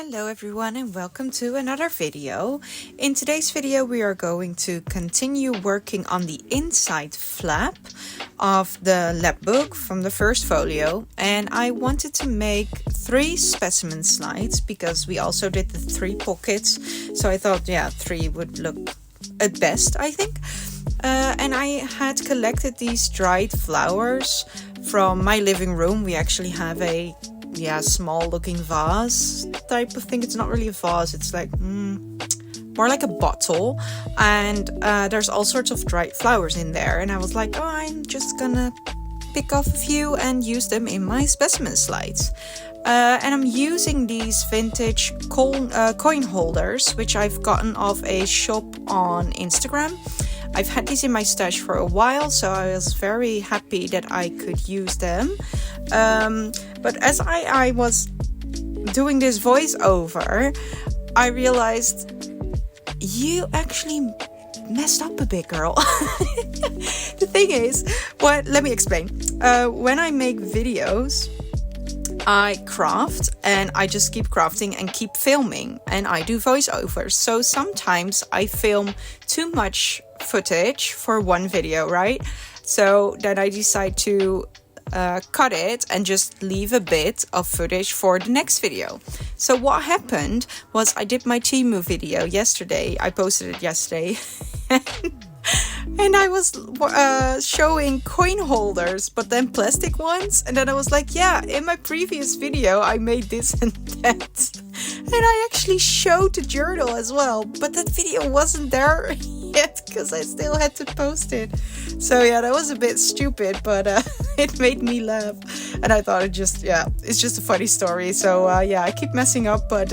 Hello everyone and welcome to another video. In today's video we are going to continue working on the inside flap of the Lapbook from the first folio, and I wanted to make 3 specimen slides because we also did the 3 pockets, so I thought 3 would look at best, I think. And I had collected these dried flowers from my living room. We actually have a small looking vase type of thing. It's not really a vase, it's like more like a bottle, and there's all sorts of dried flowers in there, and I was like, I'm just gonna pick off a few and use them in my specimen slides. And I'm using these vintage coin holders, which I've gotten off a shop on Instagram. I've had these in my stash for a while, so I was very happy that I could use them. But as I was doing this voiceover, I realized you actually messed up a bit, girl. The thing is, let me explain. When I make videos, I craft and I just keep crafting and keep filming, and I do voiceovers. So sometimes I film too much footage for one video, right? So then I decide to cut it and just leave a bit of footage for the next video. So what happened was I did my Temu video yesterday. I posted it yesterday. And I was showing coin holders, but then plastic ones. And then I was like, yeah, in my previous video, I made this and that. And I actually showed the journal as well. But that video wasn't there yet because I still had to post it. So yeah, that was a bit stupid, but it made me laugh. And I thought it's just a funny story. So I keep messing up, but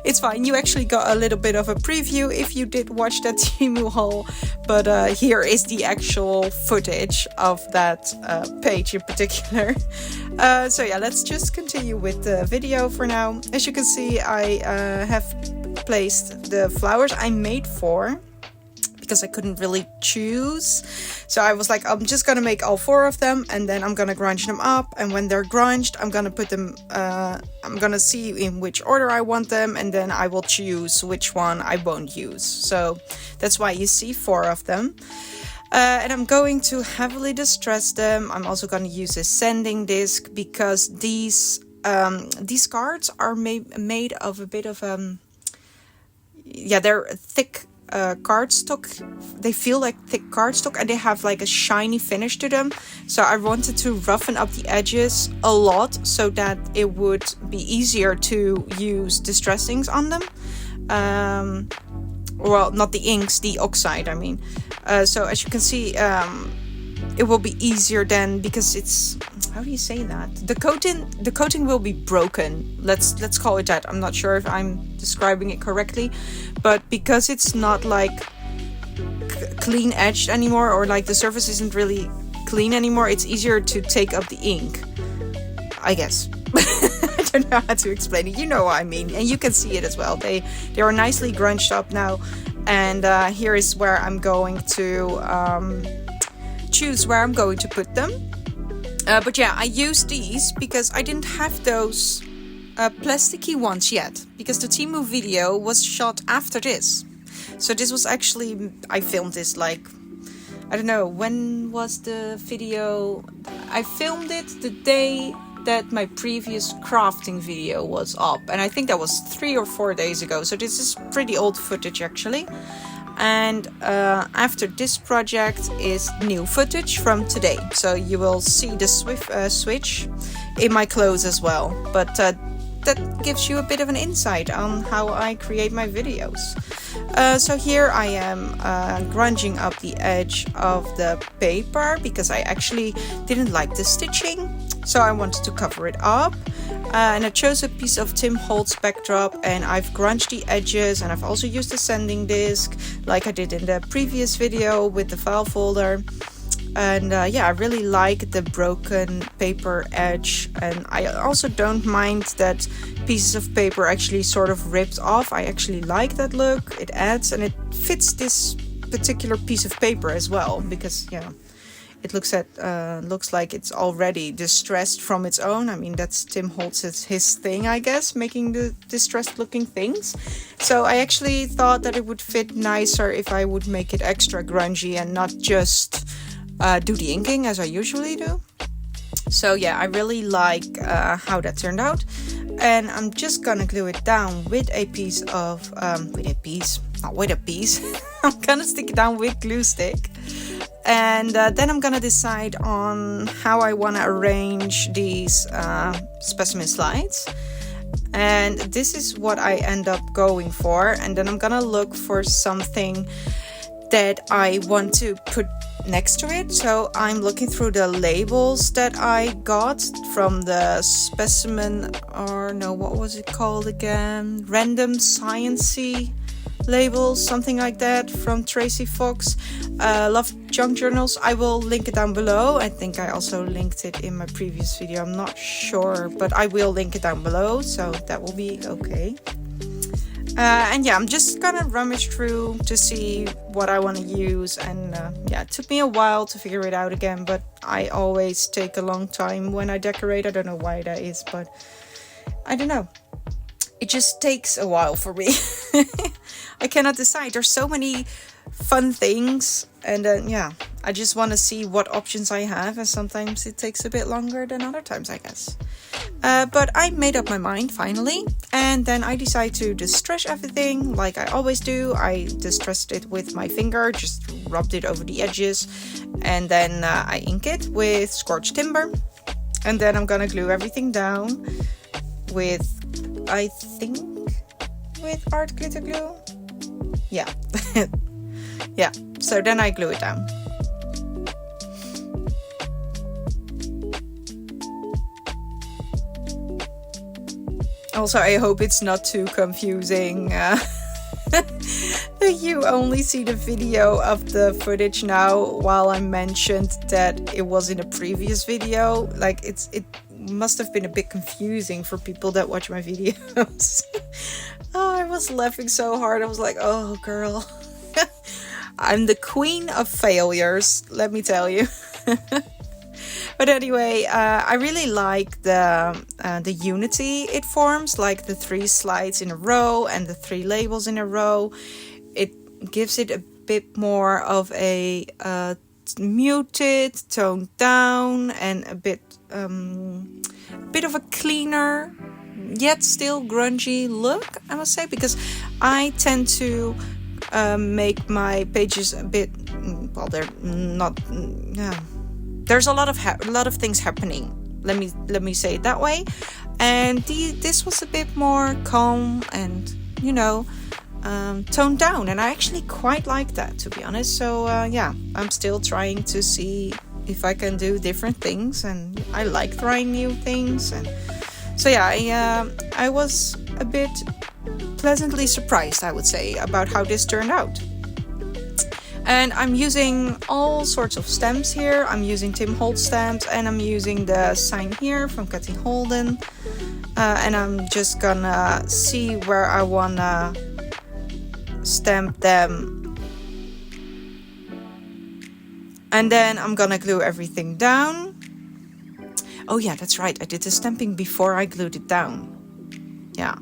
it's fine. You actually got a little bit of a preview if you did watch that Temu haul. But here is the actual footage of that page in particular. So yeah, let's just continue with the video for now. As you can see, I have placed the flowers I made 4 because I couldn't really choose. So I was like, I'm just gonna make all 4 of them, and then I'm gonna grunge them up, and when they're grunged, I'm gonna put them, I'm gonna see in which order I want them, and then I will choose which one I won't use. So that's why you see 4 of them. And I'm going to heavily distress them. I'm also going to use a sanding disc because these cards are made of a bit of they're thick cardstock. They feel like thick cardstock, and they have like a shiny finish to them. So I wanted to roughen up the edges a lot so that it would be easier to use distressings on them. Well, not the inks, the oxide, I mean. So as you can see, it will be easier then, because it's, how do you say that? The coating will be broken. Let's call it that. I'm not sure if I'm describing it correctly, but because it's not like clean edged anymore, or like the surface isn't really clean anymore, it's easier to take up the ink, I guess. I don't know how to explain it. You know what I mean, and you can see it as well. They are nicely grunged up now, and here is where I'm going to choose where I'm going to put them. But yeah, I used these because I didn't have those plasticky ones yet, because the Temu video was shot after this. So this was actually, I filmed this like, I don't know, when was the video? I filmed it the day that my previous crafting video was up, and I think that was 3 or 4 days ago. So this is pretty old footage actually. And after this project is new footage from today, so you will see the switch in my clothes as well. But that gives you a bit of an insight on how I create my videos. So here I am grunging up the edge of the paper because I actually didn't like the stitching, so I wanted to cover it up. And I chose a piece of Tim Holtz backdrop, and I've grunged the edges, and I've also used a sanding disc like I did in the previous video with the file folder. And I really like the broken paper edge, and I also don't mind that pieces of paper actually sort of ripped off. I actually like that look. It adds, and it fits this particular piece of paper as well, because it looks like it's already distressed from its own. I mean, that's Tim Holtz's his thing, I guess, making the distressed looking things. So I actually thought that it would fit nicer if I would make it extra grungy and not just do the inking as I usually do. So yeah, I really like how that turned out. And I'm just gonna glue it down with a piece of, I'm gonna stick it down with glue stick. And then I'm gonna decide on how I wanna arrange these specimen slides. And this is what I end up going for. And then I'm gonna look for something that I want to put next to it. So I'm looking through the labels that I got from the specimen, or no, what was it called again? Random Sciencey labels, something like that, from Tracy Fox. LoveJunkJournals. I will link it down below. I think I also linked it in my previous video. I'm not sure, but I will link it down below, so that will be okay. And yeah, I'm just gonna rummage through to see what I want to use. And yeah, it took me a while to figure it out again, but I always take a long time when I decorate. I don't know why that is, but I don't know. It just takes a while for me. I cannot decide. There's so many fun things, and yeah, I just want to see what options I have, and sometimes it takes a bit longer than other times, I guess. But I made up my mind finally, and then I decided to distress everything like I always do. I distressed it with my finger, just rubbed it over the edges, and then I ink it with scorched timber. And then I'm gonna glue everything down with, I think, with art glitter glue. Yeah. Yeah, so then I glue it down. Also, I hope it's not too confusing. You only see the video of the footage now, while I mentioned that it was in a previous video. Like, it must have been a bit confusing for people that watch my videos. Oh, I was laughing so hard. I was like, oh, girl. I'm the queen of failures, let me tell you. But anyway, I really like the unity it forms, like the 3 slides in a row and the 3 labels in a row. It gives it a bit more of a muted, toned down, and a bit of a cleaner, yet still grungy look, I must say, because I tend to make my pages a bit, well, they're not, there's a lot of things happening, let me say it that way, and this was a bit more calm and, you know, toned down, and I actually quite like that, to be honest. So yeah, I'm still trying to see if I can do different things, and I like trying new things. And so yeah, I was a bit pleasantly surprised, I would say, about how this turned out. And I'm using all sorts of stamps here. I'm using Tim Holtz stamps, and I'm using the sign here from Kathy Holden. And I'm just gonna see where I wanna stamp them. And then I'm gonna glue everything down. Oh yeah, that's right. I did the stamping before I glued it down. Yeah.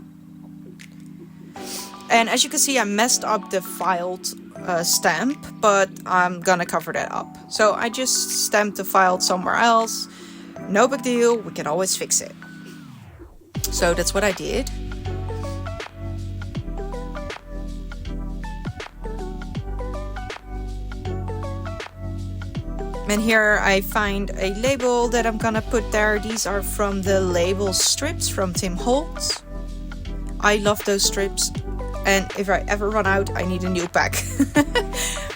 And as you can see, I messed up the filed stamp, but I'm gonna cover that up. So I just stamped the filed somewhere else. No big deal, we can always fix it. So that's what I did. And here I find a label that I'm gonna put there. These are from the label strips from Tim Holtz. I love those strips, and if I ever run out, I need a new pack.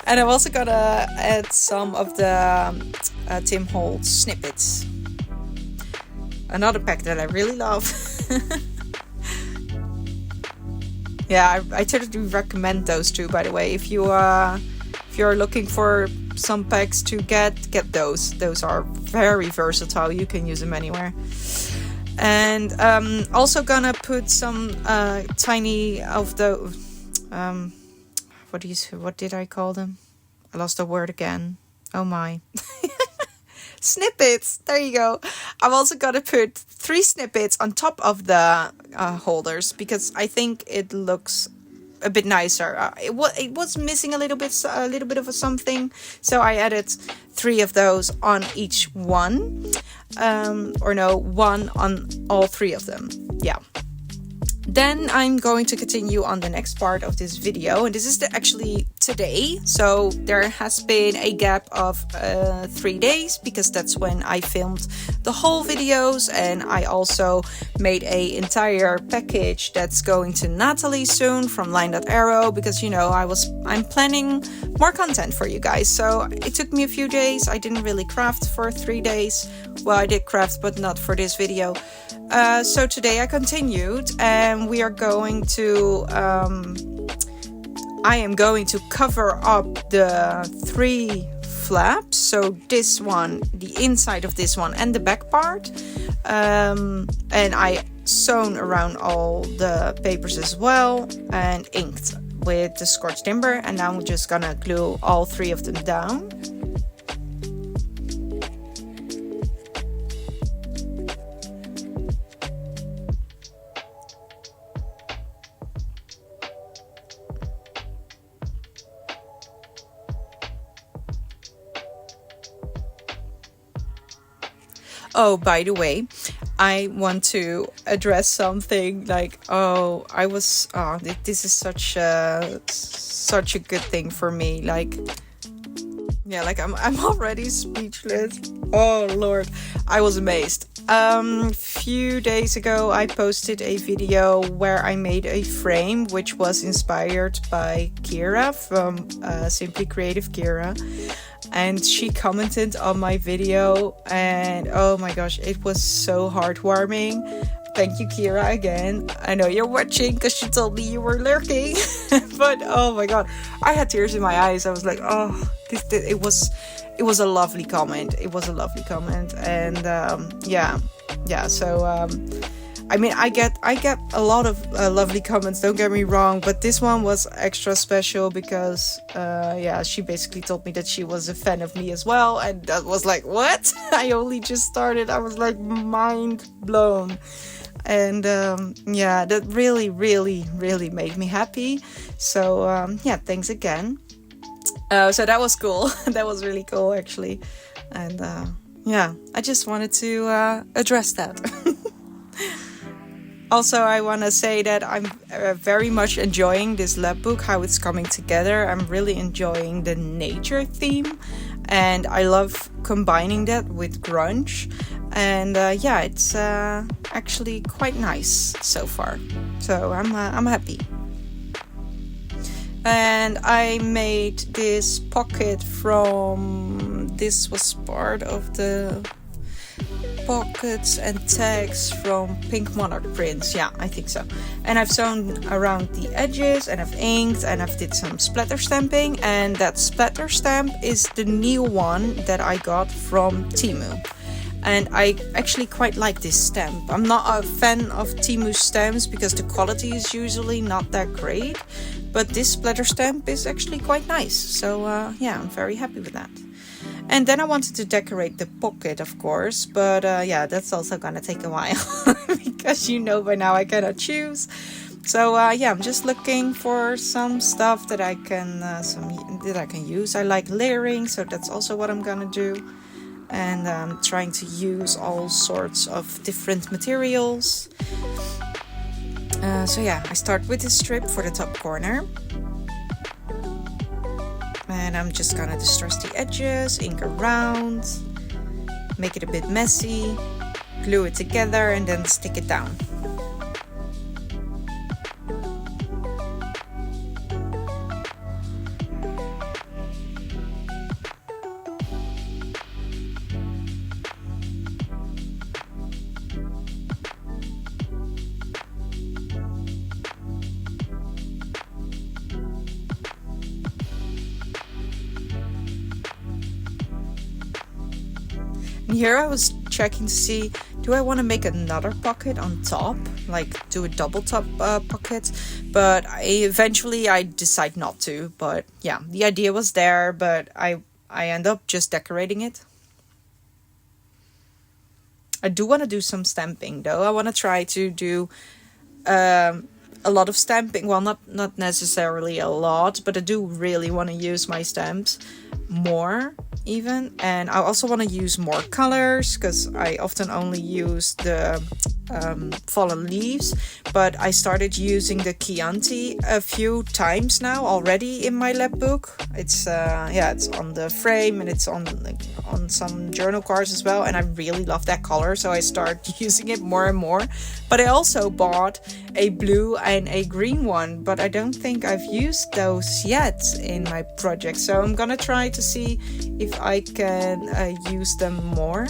And I'm also gonna add some of the Tim Holtz Snippets. Another pack that I really love. Yeah, I totally recommend those two, by the way. If you're looking for some packs to get those. Those are very versatile. You can use them anywhere. And also gonna put some tiny of the what did I call them? I lost the word again. Oh my. Snippets. There you go. I'm also gonna put 3 snippets on top of the holders because I think it looks a bit nicer. It was missing a little bit of something, so I added 3 of those on each one, or no, 1 on all 3 of them. Yeah. Then I'm going to continue on the next part of this video, and this is actually today. So there has been a gap of 3 days because that's when I filmed the whole videos, and I also made a entire package that's going to Natalie soon from Line.Arrow because, you know, I'm planning more content for you guys. So it took me a few days. I didn't really craft for 3 days. Well, I did craft, but not for this video. So today I continued, and we are going to I am going to cover up the 3 flaps, so this one, the inside of this one, and the back part, and I sewn around all the papers as well and inked with the scorched timber, and now I'm just gonna glue all 3 of them down. Oh, by the way, I want to address something like, this is such a good thing for me. Like, yeah, like I'm already speechless. Oh Lord, I was amazed. Few days ago, I posted a video where I made a frame which was inspired by Kira from Simply Creative Kira. And she commented on my video, and oh my gosh, it was so heartwarming. Thank you, Kira, again. I know you're watching because you told me you were lurking. But oh my god, I had tears in my eyes. I was like, oh, it was a lovely comment. It was a lovely comment, and yeah. So I mean, I get a lot of lovely comments, don't get me wrong, but this one was extra special because, she basically told me that she was a fan of me as well, and that was like, what? I only just started. I was like mind blown, and that really, really, really made me happy. So thanks again. So that was cool. That was really cool, actually, and I just wanted to address that. Also, I want to say that I'm very much enjoying this Lapbook, how it's coming together. I'm really enjoying the nature theme, and I love combining that with grunge. And it's actually quite nice so far. So I'm happy. And I made this pocket this was part of the pockets and tags from Pink Monarch prints. Yeah, I think so. And I've sewn around the edges, and I've inked, and I've did some splatter stamping, and that splatter stamp is the new one that I got from Temu. And I actually quite like this stamp. I'm not a fan of Temu stamps because the quality is usually not that great, but this splatter stamp is actually quite nice. So I'm very happy with that. And then I wanted to decorate the pocket, of course, but that's also gonna take a while because you know by now I cannot choose. So I'm just looking for some stuff that I can use. I like layering, so that's also what I'm gonna do. And I'm trying to use all sorts of different materials. I start with this strip for the top corner. And I'm just gonna distress the edges, ink around, make it a bit messy, glue it together, and then stick it down. Here I was checking to see, do I want to make another pocket on top, like do a double top pocket, but eventually I decide not to. But yeah, the idea was there, but I end up just decorating it. I do want to do some stamping though. I want to try to do a lot of stamping. Well, not necessarily a lot, but I do really want to use my stamps more even. And I also want to use more colors, because I often only use the fallen leaves, but I started using the Chianti a few times now already in my Lapbook. It's it's on the frame, and it's on some journal cards as well, and I really love that color, so I start using it more and more. But I also bought a blue and a green one, but I don't think I've used those yet in my project, so I'm gonna try to see if I can use them more.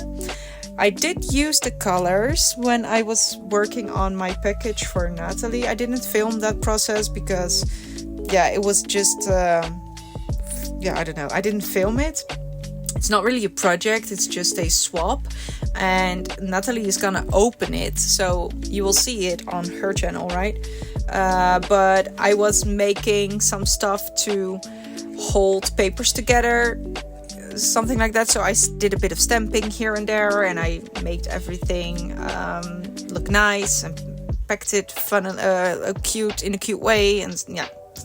I did use the colors when I was working on my package for Natalie. I didn't film that process because, it was just, I don't know. I didn't film it. It's not really a project. It's just a swap. And Natalie is gonna open it, so you will see it on her channel, right? But I was making some stuff to hold papers together, something like that. So I did a bit of stamping here and there, and I made everything look nice and packed it in a cute way, and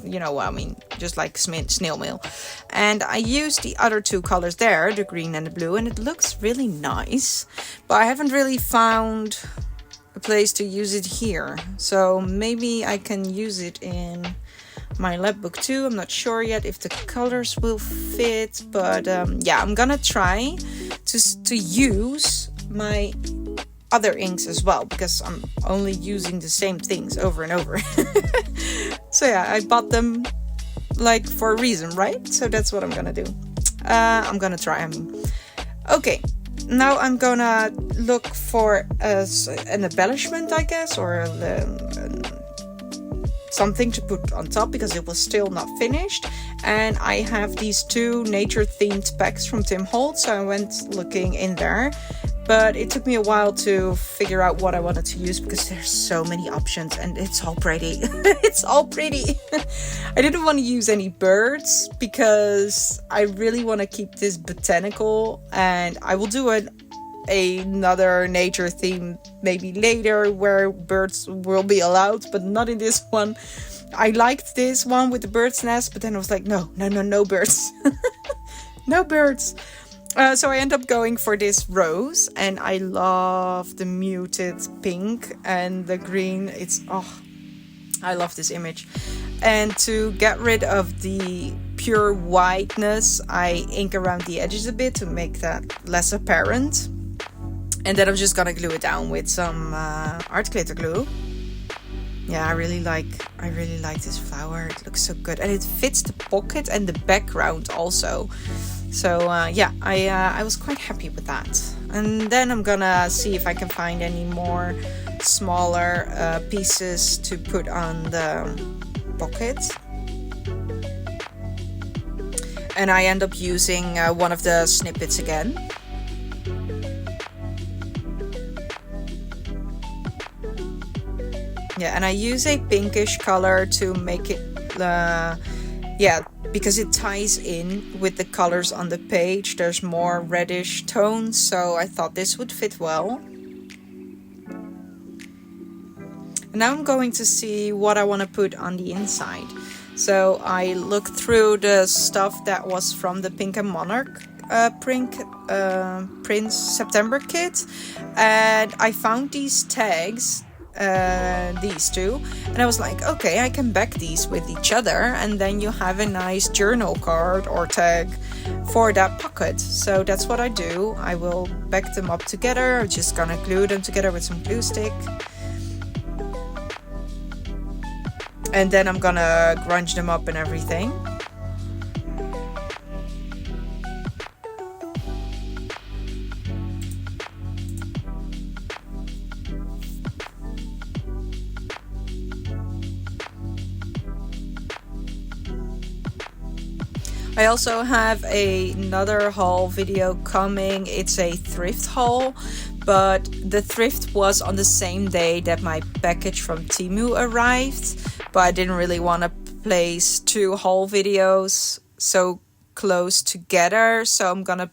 you know what I mean, just like snail mail. And I used the other two colors there, the green and the blue, and it looks really nice, but I haven't really found a place to use it here, so maybe I can use it in my Lapbook too. I'm not sure yet if the colors will fit, but I'm gonna try to use my other inks as well, because I'm only using the same things over and over. So I bought them like for a reason, right? So that's what I'm gonna do. I'm gonna try, okay, now I'm gonna look for an embellishment, I guess, or something to put on top, because it was still not finished. And I have these two nature themed packs from Tim Holtz, so I went looking in there, but it took me a while to figure out what I wanted to use, because there's so many options and it's all pretty. It's all pretty. I didn't want to use any birds because I really want to keep this botanical, and I will do another nature theme maybe later where birds will be allowed, but not in this one. I liked this one with the bird's nest, but then I was like, no birds. No birds. So I end up going for this rose, and I love the muted pink and the green. I love this image. And to get rid of the pure whiteness, I ink around the edges a bit to make that less apparent. And then I'm just gonna glue it down with some art glitter glue. Yeah, I really like this flower. It looks so good, and it fits the pocket and the background also. So I was quite happy with that. And then I'm gonna see if I can find any more smaller pieces to put on the pocket. And I end up using one of the snippets again. Yeah, and I use a pinkish color to make it, because it ties in with the colors on the page. There's more reddish tones, so I thought this would fit well. And now I'm going to see what I want to put on the inside. So I looked through the stuff that was from the Pink and Monarch Prince September kit, and I found these tags, these two, and I was like, okay, I can back these with each other, and then you have a nice journal card or tag for that pocket. So that's what I do. I will back them up together. I'm just gonna glue them together with some glue stick, and then I'm gonna grunge them up and everything. I also have another haul video coming. It's a thrift haul, but the thrift was on the same day that my package from Temu arrived, but I didn't really want to place two haul videos so close together, so I'm gonna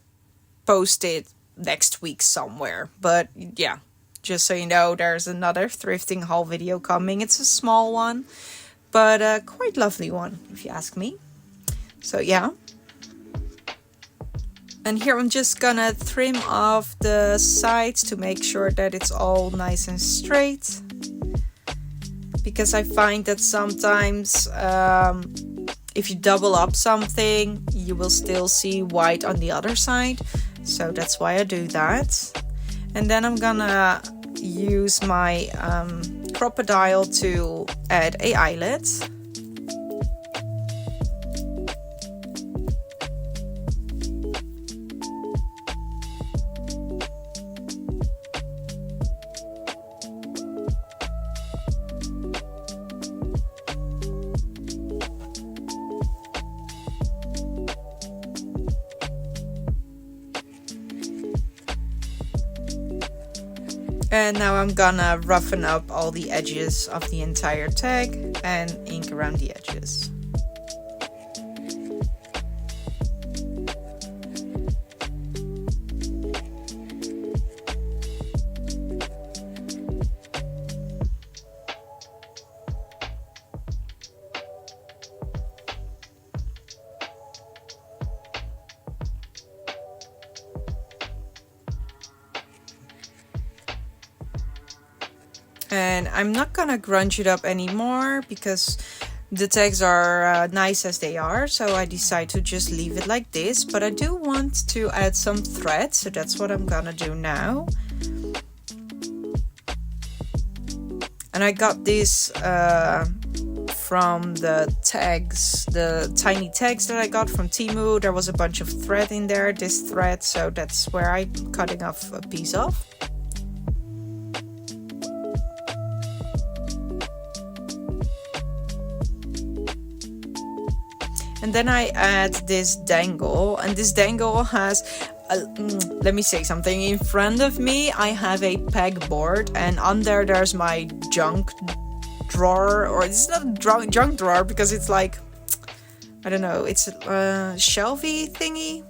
post it next week somewhere. But yeah, just so you know, there's another thrifting haul video coming. It's a small one, but a quite lovely one, if you ask me. So yeah. And here I'm just gonna trim off the sides to make sure that it's all nice and straight. Because I find that sometimes if you double up something, you will still see white on the other side. So that's why I do that. And then I'm gonna use my crocodile to add a eyelet. And now I'm gonna roughen up all the edges of the entire tag and ink around the edges. And I'm not gonna grunge it up anymore because the tags are nice as they are, so I decide to just leave it like this. But I do want to add some thread, so that's what I'm gonna do now. And I got this from the tags, the tiny tags that I got from Temu. There was a bunch of thread in there, this thread, so that's where I'm cutting off a piece of. And then I add this dangle, and this dangle has, let me say something, in front of me I have a pegboard, and on there's my junk drawer, or it's not a junk drawer because it's like, I don't know, it's a shelvy thingy.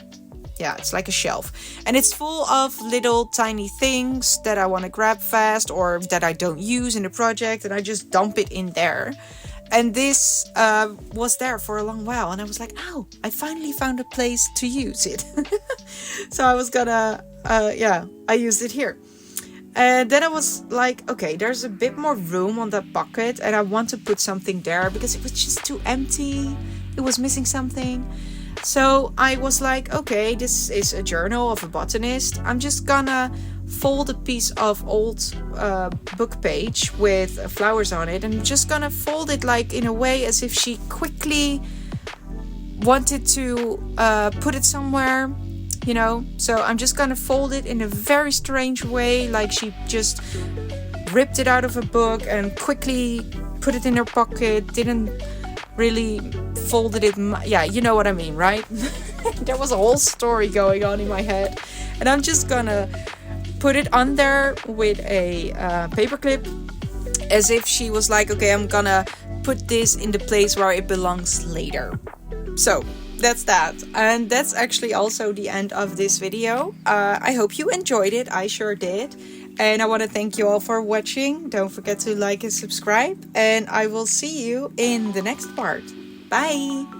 Yeah, it's like a shelf, and it's full of little tiny things that I want to grab fast or that I don't use in the project, and I just dump it in there. And this was there for a long while, and I was like, oh, I finally found a place to use it. So I was gonna, I used it here. And then I was like, okay, there's a bit more room on that bucket, and I want to put something there because it was just too empty. It was missing something. So I was like, okay, this is a journal of a botanist. I'm just gonna fold a piece of old book page with flowers on it, and I'm just gonna fold it like in a way as if she quickly wanted to put it somewhere, you know. So I'm just gonna fold it in a very strange way, like she just ripped it out of a book and quickly put it in her pocket, didn't really folded it. Yeah, you know what I mean, right? There was a whole story going on in my head, and I'm just gonna put it on there with a paper clip, as if she was like, okay, I'm gonna put this in the place where it belongs later. So that's that, and that's actually also the end of this video. I hope you enjoyed it. I sure did. And I want to thank you all for watching. Don't forget to like and subscribe, and I will see you in the next part. Bye!